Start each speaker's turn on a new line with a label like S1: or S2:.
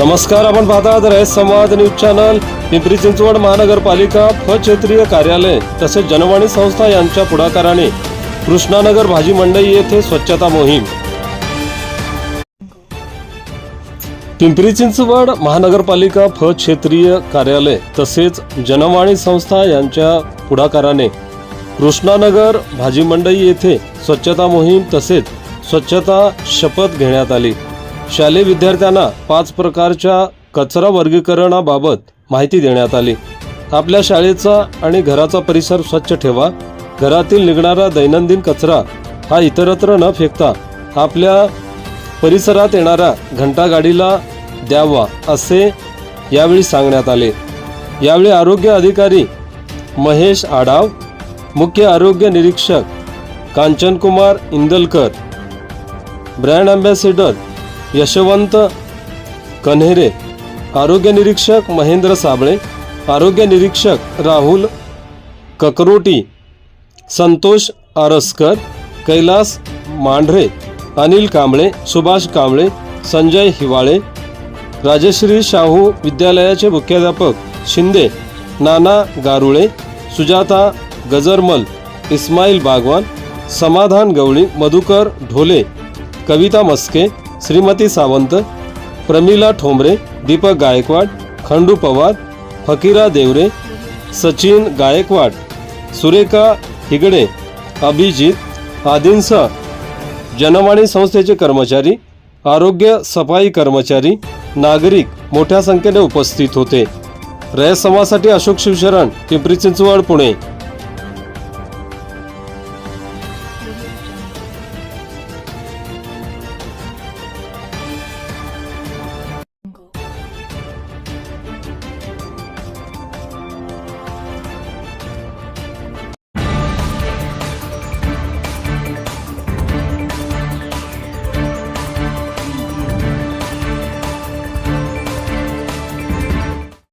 S1: नमस्कार, आपण पाहतात रयत संवाद न्यूज चॅनल. पिंपरी चिंचवड महानगरपालिका फ क्षेत्रीय कार्यालय तसेच जनवाणी संस्था यांच्या पुढाकाराने कृष्णानगर भाजी मंडई येथे स्वच्छता मोहीम. पिंपरी चिंचवड महानगरपालिका फ क्षेत्रीय कार्यालय तसेच जनवाणी संस्था यांच्या पुढाकाराने कृष्णानगर भाजी मंडई येथे स्वच्छता मोहीम तसेच स्वच्छता शपथ घेण्यात आली. शालेय विद्यार्थ्यांना 5 प्रकारच्या कचरा वर्गीकरणाबाबत माहिती देण्यात आली. आपल्या शाळेचा आणि घराचा परिसर स्वच्छ ठेवा. घरातील निघणारा दैनंदिन कचरा हा इतरत्र न फेकता आपल्या परिसरात येणाऱ्या घंटागाडीला द्यावा असे यावेळी सांगण्यात आले. यावेळी आरोग्य अधिकारी महेश आढाव, मुख्य आरोग्य निरीक्षक कांचनकुमार इंदलकर, ब्रँड अँबॅसेडर यशवंत कन्हेरे, आरोग्य निरीक्षक महेंद्र साबळे, आरोग्य निरीक्षक राहुल ककरोटी, संतोष आरसकर, कैलास मांढरे, अनिल कांबळे, सुभाष कांबळे, संजय हिवाळे, राजश्री शाहू विद्यालयाचे मुख्याध्यापक शिंदे, नाना गारुळे, सुजाता गजरमल, इस्माईल बागवान, समाधान गवळी, मधुकर ढोले, कविता मस्के, श्रीमती सावंत, प्रमिला ठोंबरे, दीपक गायकवाड, खंडू पवार, फकीरा देवरे, सचिन गायकवाड, सुरेखा हिगडे, अभिजित आदींसह जनवाणी संस्थेचे कर्मचारी, आरोग्य सफाई कर्मचारी, नागरिक मोठ्या संख्येने उपस्थित होते. रयत समाजासाठी अशोक शिवशरण, पिंपरी चिंचवड, पुणे.